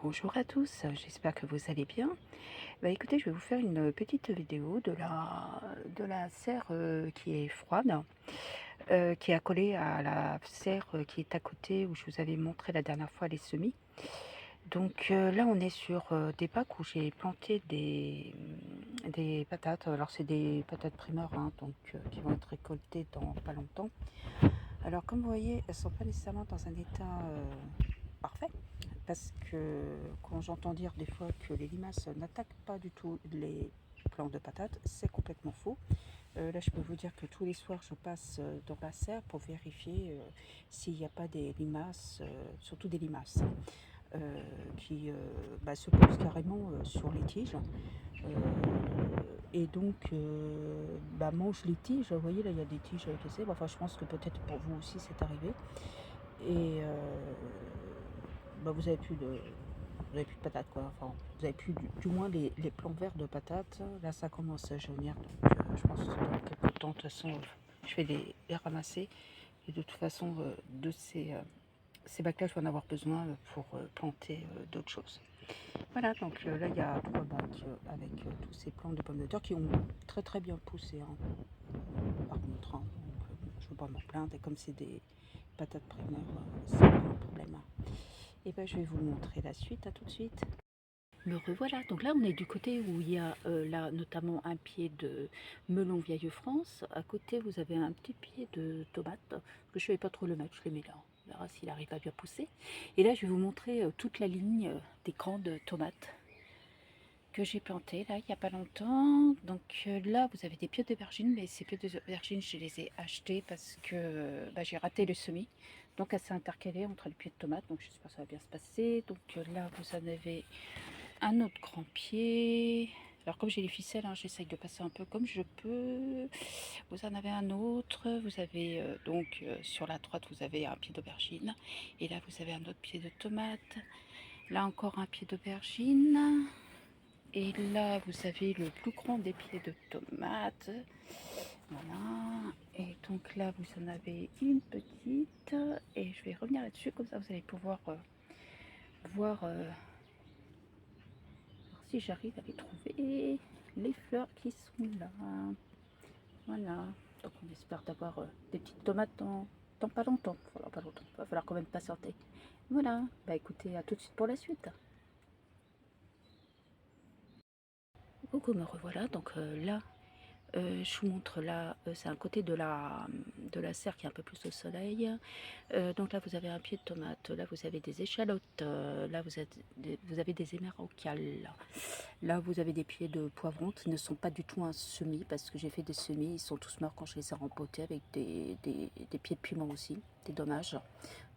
Bonjour à tous, j'espère que vous allez bien. Bah, écoutez, je vais vous faire une petite vidéo de la serre qui est froide, qui est accolée à la serre qui est à côté où je vous avais montré la dernière fois les semis. Donc là, on est sur des bacs où j'ai planté des patates. Alors, c'est des patates primeurs, hein, donc qui vont être récoltées dans pas longtemps. Alors, comme vous voyez, elles ne sont pas nécessairement dans un état parfait. Parce que quand j'entends dire des fois que les limaces n'attaquent pas du tout les plants de patates, c'est complètement faux. Là, je peux vous dire que tous les soirs, je passe dans la serre pour vérifier s'il n'y a pas des limaces, surtout des limaces, hein, qui se posent carrément sur les tiges. Et donc, mangent les tiges. Vous voyez, là, il y a des tiges cassées. Enfin, je pense que peut-être pour vous aussi, c'est arrivé. Et vous avez plus de patates, quoi. Enfin, vous avez plus du moins les plants verts de patates. Là, ça commence à jaunir, donc je pense que dans quelques temps, de toute façon, je vais les ramasser. Et de toute façon, de ces bacs-là, je vais en avoir besoin pour planter d'autres choses. Voilà, donc là, il y a 3 bacs avec tous ces plants de pommes de terre qui ont très très bien poussé, hein, par contre, hein. Donc, je ne veux pas m'en plaindre. Et comme c'est des patates primaires, c'est pas un problème. Et ben, je vais vous montrer la suite. À tout de suite. Me revoilà. Donc là, on est du côté où il y a là notamment un pied de melon vieille France. À côté, vous avez un petit pied de tomate que je ne savais pas trop le mettre. Je le mets là. On verra s'il arrive à bien pousser. Et là, je vais vous montrer toute la ligne des grandes tomates que j'ai plantées là il n'y a pas longtemps. Donc là, vous avez des pieds d'aubergine, mais ces pieds d'aubergine, je les ai achetés parce que j'ai raté le semis. Donc elle s'est intercalée entre les pieds de tomates. Donc j'espère que ça va bien se passer. Donc là, vous en avez un autre grand pied. Alors comme j'ai les ficelles, hein, j'essaye de passer un peu comme je peux. Vous en avez un autre. Vous avez sur la droite, vous avez un pied d'aubergine. Et là, vous avez un autre pied de tomate. Là encore un pied d'aubergine. Et là, vous avez le plus grand des pieds de tomate. Voilà. Et donc là, vous en avez une petite. Et je vais revenir là-dessus, comme ça vous allez pouvoir voir si j'arrive à les trouver, les fleurs qui sont là. Voilà. Donc on espère d'avoir des petites tomates dans pas longtemps. Enfin, pas longtemps. Il va falloir quand même patienter. Voilà. Bah écoutez, à tout de suite pour la suite. Coucou, me revoilà. Donc là, je vous montre là, c'est un côté de la serre qui est un peu plus au soleil. Donc là, vous avez un pied de tomate, là, vous avez des échalotes, là, vous avez des émeraucales. Là, vous avez des pieds de poivrons qui ne sont pas du tout un semis parce que j'ai fait des semis, ils sont tous morts quand je les ai rempotés avec des pieds de piment aussi, c'est dommage.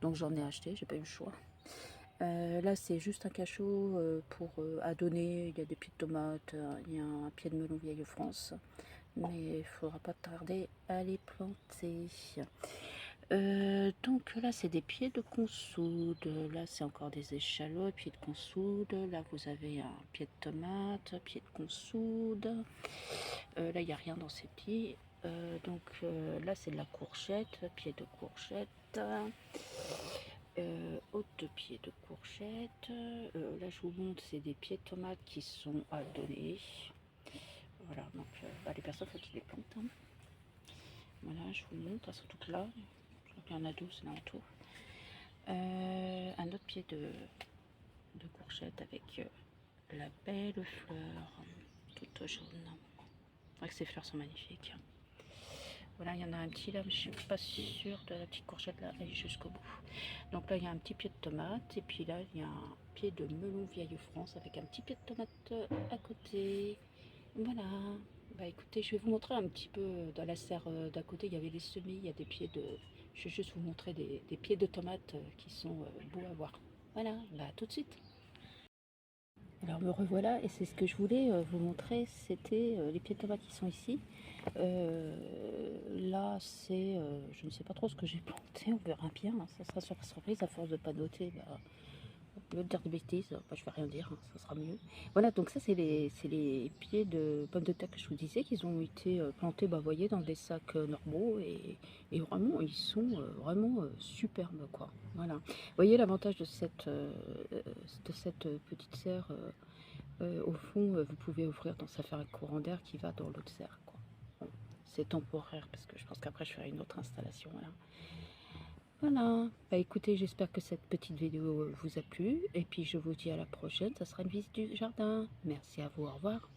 Donc j'en ai acheté, j'ai pas eu le choix. Là, c'est juste un cachot pour à donner. Il y a des pieds de tomates, il y a un pied de melon vieille France, mais il faudra pas tarder à les planter. Donc là, c'est des pieds de consoude. Là, c'est encore des échalotes, pieds de consoude. Là, vous avez un pied de tomate, pied de consoude. Là, il n'y a rien dans ces pieds. Là, c'est de la courgette, pied de courgette. Autre pied de courgette. Là, je vous montre, c'est des pieds de tomates qui sont à donner. Voilà, donc les personnes, faut qu'ils les plantent, hein. Voilà, je vous montre, elles sont toutes là. Je crois qu'il y en a 12 là en tout. Un autre pied de courgette avec la belle fleur toute jaune. C'est vrai que ces fleurs sont magnifiques. Voilà, il y en a un petit là, mais je suis pas sûre de la petite courgette là, aller jusqu'au bout. Donc là, il y a un petit pied de tomate, et puis là, il y a un pied de melon vieille France avec un petit pied de tomate à côté. Voilà. Bah écoutez, je vais vous montrer un petit peu dans la serre d'à côté, il y avait les semis, il y a des pieds de... Je vais juste vous montrer des pieds de tomates qui sont beaux à voir. Voilà, bah tout de suite. Alors me revoilà, et c'est ce que je voulais vous montrer, c'était les pieds de tomates qui sont ici. Là, je ne sais pas trop ce que j'ai planté, on verra bien, hein, ça sera sur la surprise, à force de pas noter, Au lieu de dire des bêtises, bah, je vais rien dire, hein, ça sera mieux. Voilà, donc ça c'est les pieds de pommes de terre que je vous disais, qu'ils ont été plantés, bah, vous voyez, dans des sacs normaux, et vraiment, ils sont vraiment superbes, quoi. Voilà. Vous voyez l'avantage de cette petite serre, au fond, vous pouvez ouvrir dans sa faire un courant d'air qui va dans l'autre serre, quoi. Bon, c'est temporaire, parce que je pense qu'après je ferai une autre installation, voilà. Voilà, bah écoutez, j'espère que cette petite vidéo vous a plu, et puis je vous dis à la prochaine, ça sera une visite du jardin. Merci à vous, au revoir.